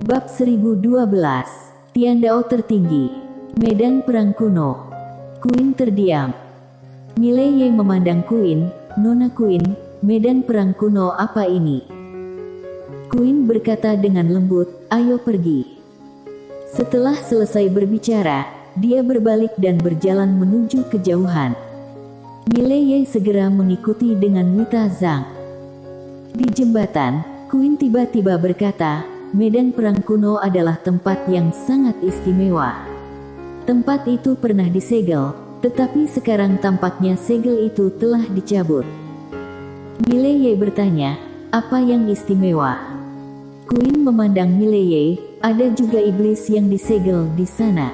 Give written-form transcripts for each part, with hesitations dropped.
Bab 1012. Tiandao tertinggi. Medan perang kuno. Queen terdiam. Mileye memandang Queen. Nona Queen, medan perang kuno apa ini? Queen berkata dengan lembut, ayo pergi. Setelah selesai berbicara, dia berbalik dan berjalan menuju kejauhan. Mileye segera mengikuti dengan Wita Zhang. Di jembatan, Queen tiba-tiba berkata, medan perang kuno adalah tempat yang sangat istimewa. Tempat itu pernah disegel, tetapi sekarang tampaknya segel itu telah dicabut. Mileye bertanya, apa yang istimewa? Queen memandang Mileye, ada juga iblis yang disegel di sana.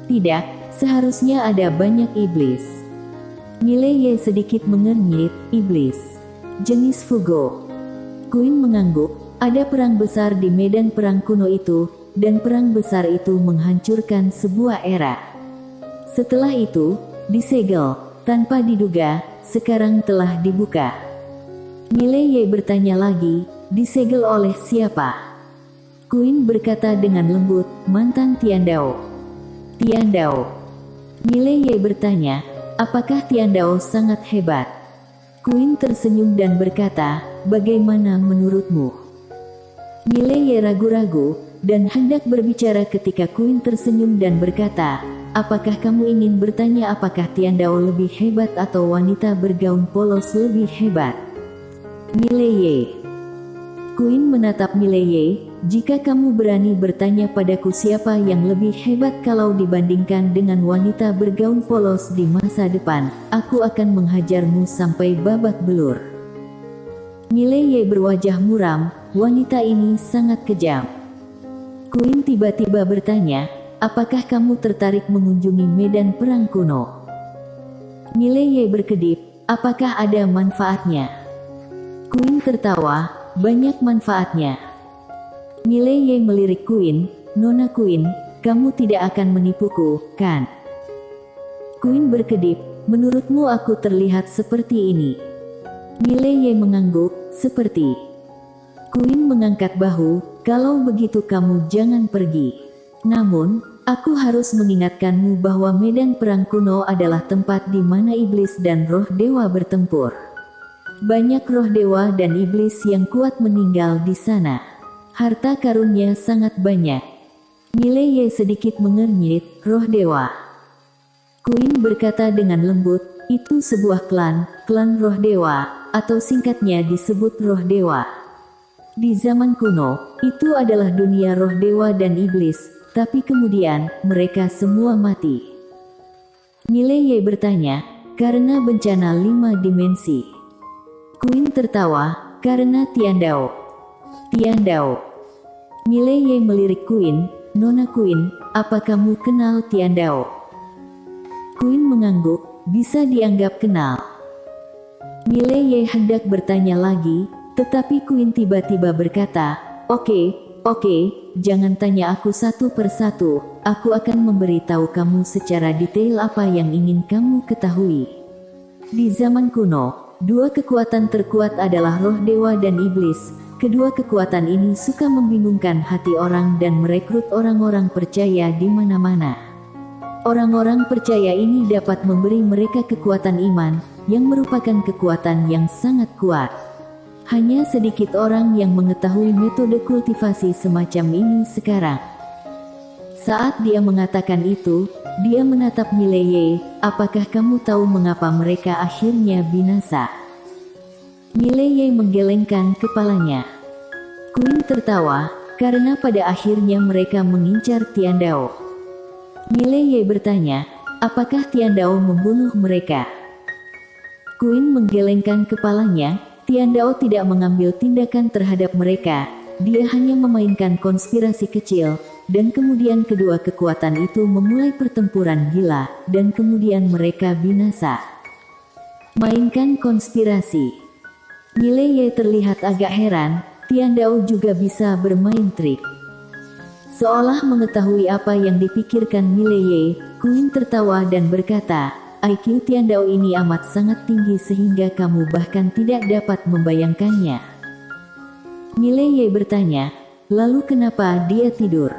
Tidak, seharusnya ada banyak iblis. Mileye sedikit mengernyit, iblis. Jenis Fugo. Queen mengangguk. Ada perang besar di medan perang kuno itu, dan perang besar itu menghancurkan sebuah era. Setelah itu, disegel, tanpa diduga, sekarang telah dibuka. Mileye bertanya lagi, disegel oleh siapa? Queen berkata dengan lembut, mantan Tiandao. Tiandao. Mileye bertanya, apakah Tiandao sangat hebat? Queen tersenyum dan berkata, bagaimana menurutmu? Mileye ragu-ragu, dan hendak berbicara ketika Queen tersenyum dan berkata, apakah kamu ingin bertanya apakah Tiandao lebih hebat atau wanita bergaun polos lebih hebat? Mileye. Queen menatap Mileye, jika kamu berani bertanya padaku siapa yang lebih hebat kalau dibandingkan dengan wanita bergaun polos di masa depan, aku akan menghajarmu sampai babak belur. Mileye berwajah muram, wanita ini sangat kejam. Queen tiba-tiba bertanya, apakah kamu tertarik mengunjungi medan perang kuno? Mileye berkedip, apakah ada manfaatnya? Queen tertawa, banyak manfaatnya. Mileye melirik Queen, Nona Queen, kamu tidak akan menipuku, kan? Queen berkedip, menurutmu aku terlihat seperti ini? Mileye mengangguk, seperti. Queen mengangkat bahu, kalau begitu kamu jangan pergi. Namun, aku harus mengingatkanmu bahwa medan perang kuno adalah tempat di mana iblis dan roh dewa bertempur. Banyak roh dewa dan iblis yang kuat meninggal di sana. Harta karunnya sangat banyak. Mileye sedikit mengernyit, roh dewa. Queen berkata dengan lembut, itu sebuah klan roh dewa, atau singkatnya disebut roh dewa. Di zaman kuno, itu adalah dunia roh dewa dan iblis, tapi kemudian, mereka semua mati. Mileye bertanya, karena bencana 5 dimensi. Queen tertawa, karena Tiandao. Tiandao. Mileye melirik Queen, Nona Queen, apa kamu kenal Tiandao? Queen mengangguk, bisa dianggap kenal. Mileye hendak bertanya lagi, tetapi Queen tiba-tiba berkata, Oke, jangan tanya aku satu persatu, aku akan memberitahu kamu secara detail apa yang ingin kamu ketahui. Di zaman kuno, 2 kekuatan terkuat adalah roh dewa dan iblis. Kedua kekuatan ini suka membingungkan hati orang dan merekrut orang-orang percaya di mana-mana. Orang-orang percaya ini dapat memberi mereka kekuatan iman, yang merupakan kekuatan yang sangat kuat. Hanya sedikit orang yang mengetahui metode kultivasi semacam ini sekarang. Saat dia mengatakan itu, dia menatap Mileye, apakah kamu tahu mengapa mereka akhirnya binasa? Mileye menggelengkan kepalanya. Queen tertawa, karena pada akhirnya mereka mengincar Tiandao. Mileye bertanya, apakah Tiandao membunuh mereka? Queen menggelengkan kepalanya, Tiandao tidak mengambil tindakan terhadap mereka, dia hanya memainkan konspirasi kecil, dan kemudian kedua kekuatan itu memulai pertempuran gila, dan kemudian mereka binasa. Mainkan konspirasi. Mileye terlihat agak heran, Tiandao juga bisa bermain trik. Seolah mengetahui apa yang dipikirkan Mileye, Queen tertawa dan berkata, IQ Tiandao ini amat sangat tinggi sehingga kamu bahkan tidak dapat membayangkannya. Mileye bertanya, lalu kenapa dia tidur?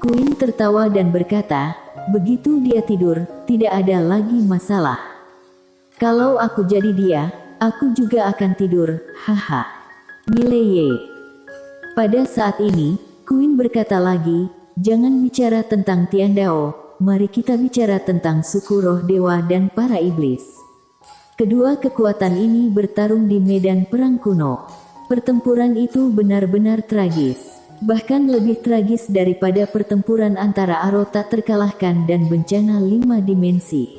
Queen tertawa dan berkata, begitu dia tidur, tidak ada lagi masalah. Kalau aku jadi dia, aku juga akan tidur, haha. Mileye. Pada saat ini, Queen berkata lagi, jangan bicara tentang Tiandao, mari kita bicara tentang suku roh dewa dan para iblis. Kedua kekuatan ini bertarung di medan perang kuno. Pertempuran itu benar-benar tragis. Bahkan lebih tragis daripada pertempuran antara Aro tak terkalahkan dan bencana 5 dimensi.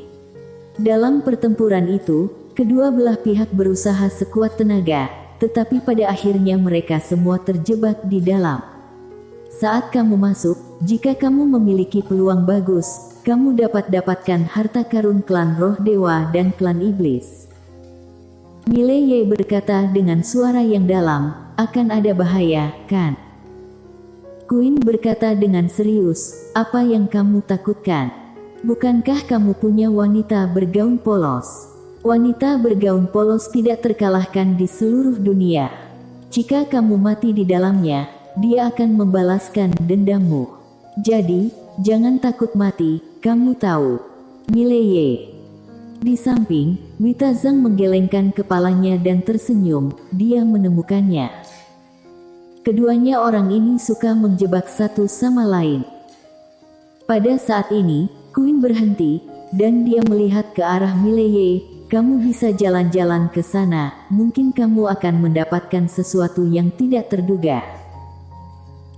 Dalam pertempuran itu, kedua belah pihak berusaha sekuat tenaga, tetapi pada akhirnya mereka semua terjebak di dalam. Saat kamu masuk, jika kamu memiliki peluang bagus, kamu dapat dapatkan harta karun klan roh dewa dan klan iblis. Mileye berkata dengan suara yang dalam, akan ada bahaya, kan? Queen berkata dengan serius, apa yang kamu takutkan? Bukankah kamu punya wanita bergaun polos? Wanita bergaun polos tidak terkalahkan di seluruh dunia. Jika kamu mati di dalamnya, dia akan membalaskan dendammu. Jadi, jangan takut mati, kamu tahu. Mileye. Di samping, Wita Zhang menggelengkan kepalanya dan tersenyum, dia menemukannya. Keduanya orang ini suka menjebak satu sama lain. Pada saat ini, Queen berhenti, dan dia melihat ke arah Mileye, kamu bisa jalan-jalan ke sana, mungkin kamu akan mendapatkan sesuatu yang tidak terduga.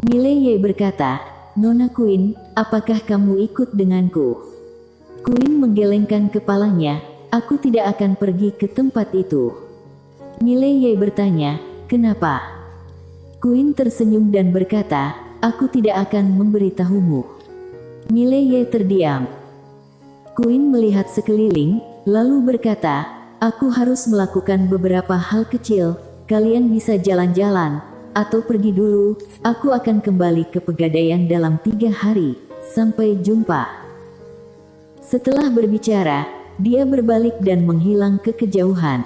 Mileye berkata, Nona Queen, apakah kamu ikut denganku? Queen menggelengkan kepalanya, aku tidak akan pergi ke tempat itu. Mileye bertanya, kenapa? Queen tersenyum dan berkata, aku tidak akan memberitahumu. Mileye terdiam. Queen melihat sekeliling, lalu berkata, aku harus melakukan beberapa hal kecil, kalian bisa jalan-jalan, atau pergi dulu, aku akan kembali ke Pegadaian dalam 3 hari, sampai jumpa. Setelah berbicara, dia berbalik dan menghilang ke kejauhan.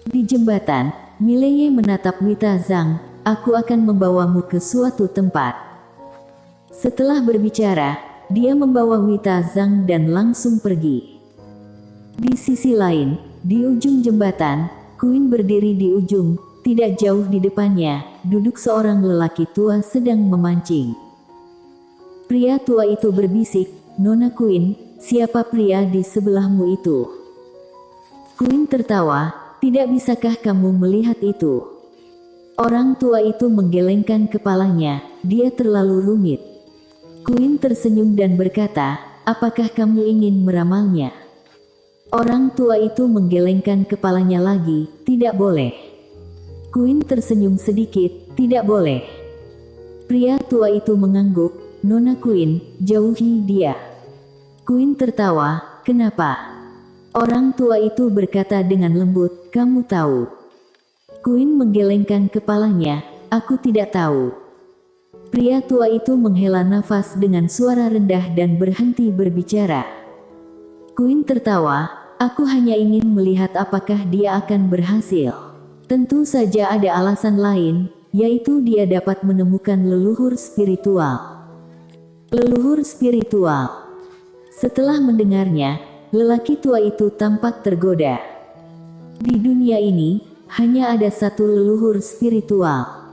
Di jembatan, Mileye menatap Wita Zhang, aku akan membawamu ke suatu tempat. Setelah berbicara, dia membawa Wita Zhang dan langsung pergi. Di sisi lain, di ujung jembatan, Queen berdiri di ujung, tidak jauh di depannya, duduk seorang lelaki tua sedang memancing. Pria tua itu berbisik, Nona Queen, siapa pria di sebelahmu itu? Queen tertawa, tidak bisakah kamu melihat itu? Orang tua itu menggelengkan kepalanya, dia terlalu rumit. Queen tersenyum dan berkata, apakah kamu ingin meramalnya? Orang tua itu menggelengkan kepalanya lagi, tidak boleh. Queen tersenyum sedikit, tidak boleh. Pria tua itu mengangguk, Nona Queen, jauhi dia. Queen tertawa, kenapa? Orang tua itu berkata dengan lembut, kamu tahu. Queen menggelengkan kepalanya, aku tidak tahu. Pria tua itu menghela nafas dengan suara rendah dan berhenti berbicara. Queen tertawa, aku hanya ingin melihat apakah dia akan berhasil. Tentu saja ada alasan lain, yaitu dia dapat menemukan leluhur spiritual. Leluhur spiritual. Setelah mendengarnya, lelaki tua itu tampak tergoda. Di dunia ini, hanya ada satu leluhur spiritual.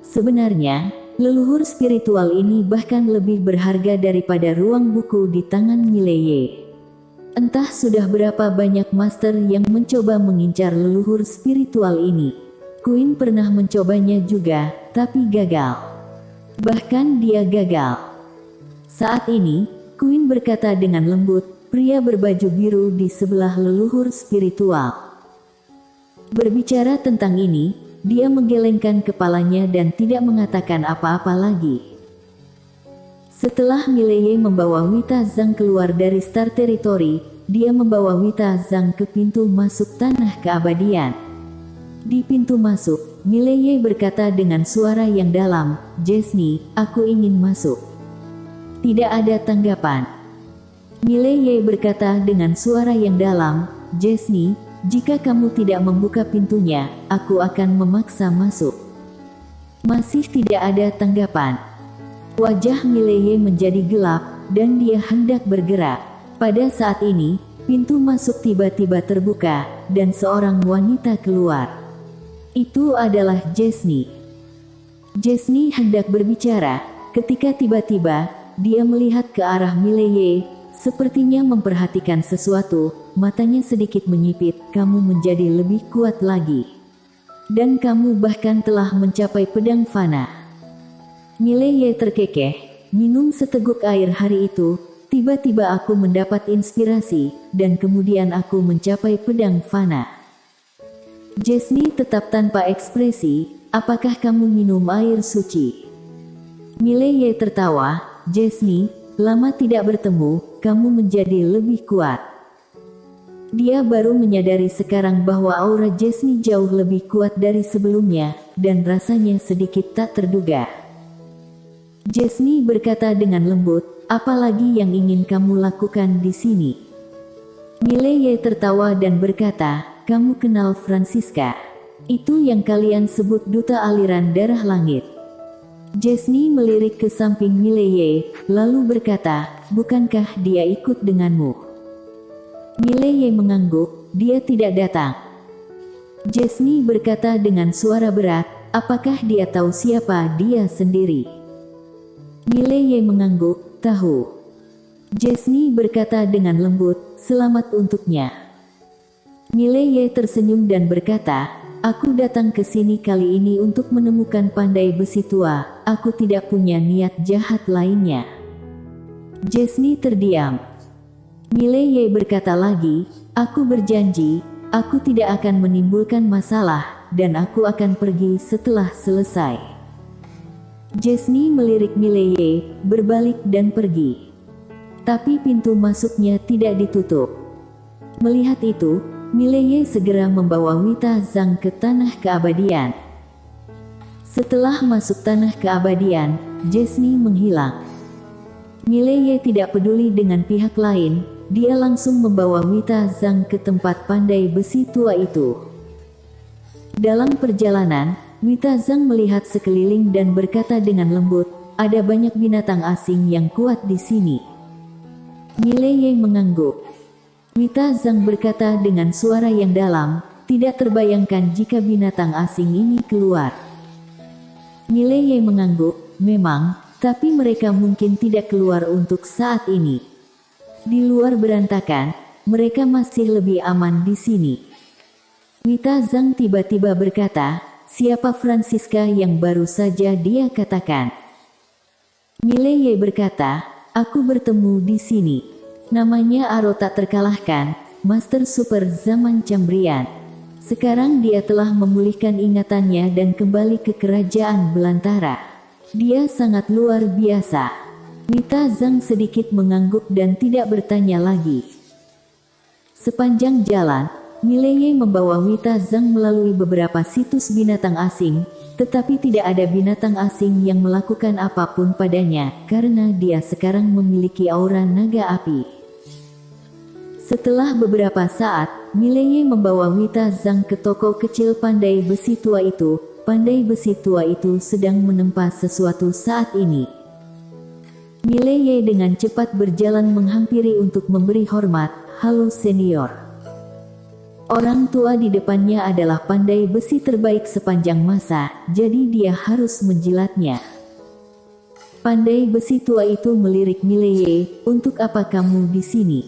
Sebenarnya, leluhur spiritual ini bahkan lebih berharga daripada ruang buku di tangan Mileye. Entah sudah berapa banyak master yang mencoba mengincar leluhur spiritual ini. Queen pernah mencobanya juga, tapi gagal. Bahkan dia gagal. Saat ini, Queen berkata dengan lembut, pria berbaju biru di sebelah leluhur spiritual. Berbicara tentang ini, dia menggelengkan kepalanya dan tidak mengatakan apa-apa lagi. Setelah Mileye membawa Wita Zhang keluar dari Star Territory, dia membawa Wita Zhang ke pintu masuk tanah keabadian. Di pintu masuk, Mileye berkata dengan suara yang dalam, Jesni, aku ingin masuk. Tidak ada tanggapan. Mileye berkata dengan suara yang dalam, Jesni, jika kamu tidak membuka pintunya, aku akan memaksa masuk. Masih tidak ada tanggapan. Wajah Mileye menjadi gelap, dan dia hendak bergerak. Pada saat ini, pintu masuk tiba-tiba terbuka, dan seorang wanita keluar. Itu adalah Jesnie. Jesnie hendak berbicara, ketika tiba-tiba, dia melihat ke arah Mileye, sepertinya memperhatikan sesuatu, matanya sedikit menyipit. Kamu menjadi lebih kuat lagi. Dan kamu bahkan telah mencapai pedang fana. Mileye terkekeh, minum seteguk air hari itu, tiba-tiba aku mendapat inspirasi, dan kemudian aku mencapai pedang fana. Jesnie tetap tanpa ekspresi. Apakah kamu minum air suci? Mileye tertawa. Jesnie, lama tidak bertemu, kamu menjadi lebih kuat. Dia baru menyadari sekarang bahwa aura Jesnie jauh lebih kuat dari sebelumnya, dan rasanya sedikit tak terduga. Jesnie berkata dengan lembut, apalagi yang ingin kamu lakukan di sini? Mileye tertawa dan berkata, kamu kenal Francisca? Itu yang kalian sebut duta aliran darah langit. Jesnie melirik ke samping Mileye, lalu berkata, bukankah dia ikut denganmu? Mileye mengangguk, dia tidak datang. Jesnie berkata dengan suara berat, apakah dia tahu siapa dia sendiri? Mileye mengangguk, tahu. Jesnie berkata dengan lembut, selamat untuknya. Mileye tersenyum dan berkata, aku datang ke sini kali ini untuk menemukan pandai besi tua, aku tidak punya niat jahat lainnya. Jesnie terdiam. Mileye berkata lagi, aku berjanji, aku tidak akan menimbulkan masalah, dan aku akan pergi setelah selesai. Jesnie melirik Mileye, berbalik dan pergi. Tapi pintu masuknya tidak ditutup. Melihat itu, Mileye segera membawa Wita Zhang ke tanah keabadian. Setelah masuk tanah keabadian, Jesnie menghilang. Mileye tidak peduli dengan pihak lain, dia langsung membawa Wita Zhang ke tempat pandai besi tua itu. Dalam perjalanan, Wita Zhang melihat sekeliling dan berkata dengan lembut, ada banyak binatang asing yang kuat di sini. Mileye mengangguk. Wita Zhang berkata dengan suara yang dalam, tidak terbayangkan jika binatang asing ini keluar. Mileye mengangguk, memang, tapi mereka mungkin tidak keluar untuk saat ini. Di luar berantakan, mereka masih lebih aman di sini. Wita Zhang tiba-tiba berkata, siapa Francisca yang baru saja dia katakan? Mileye berkata, aku bertemu di sini. Namanya Aro tak terkalahkan, Master Super zaman Cambrian. Sekarang dia telah memulihkan ingatannya dan kembali ke kerajaan Belantara. Dia sangat luar biasa. Wita Zhang sedikit mengangguk dan tidak bertanya lagi. Sepanjang jalan, Mileye membawa Wita Zhang melalui beberapa situs binatang asing, tetapi tidak ada binatang asing yang melakukan apapun padanya, karena dia sekarang memiliki aura naga api. Setelah beberapa saat, Mileye membawa Wita Zhang ke toko kecil pandai besi tua itu. Pandai besi tua itu sedang menempa sesuatu saat ini. Mileye dengan cepat berjalan menghampiri untuk memberi hormat, halo senior. Orang tua di depannya adalah pandai besi terbaik sepanjang masa, jadi dia harus menjilatnya. Pandai besi tua itu melirik Mileye, untuk apa kamu di sini?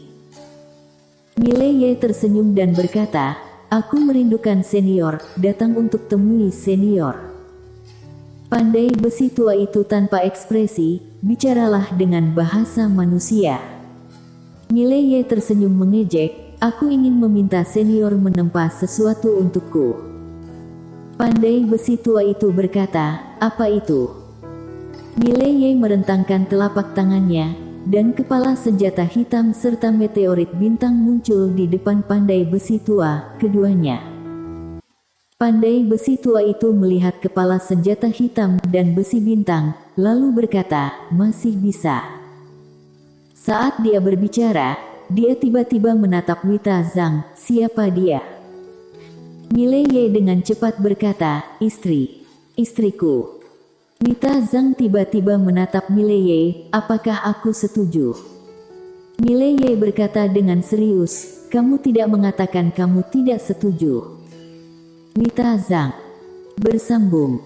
Mileye tersenyum dan berkata, aku merindukan senior, datang untuk temui senior. Pandai besi tua itu tanpa ekspresi, bicaralah dengan bahasa manusia. Mileye tersenyum mengejek, aku ingin meminta senior menempa sesuatu untukku. Pandai besi tua itu berkata, apa itu? Mileye merentangkan telapak tangannya, dan kepala senjata hitam serta meteorit bintang muncul di depan pandai besi tua, keduanya. Pandai besi tua itu melihat kepala senjata hitam dan besi bintang, lalu berkata, masih bisa. Saat dia berbicara, dia tiba-tiba menatap Wita Zhang, siapa dia? Mileye dengan cepat berkata, istriku. Wita Zhang tiba-tiba menatap Mileye, apakah aku setuju? Mileye berkata dengan serius, kamu tidak mengatakan kamu tidak setuju. Wita Zhang bersambung,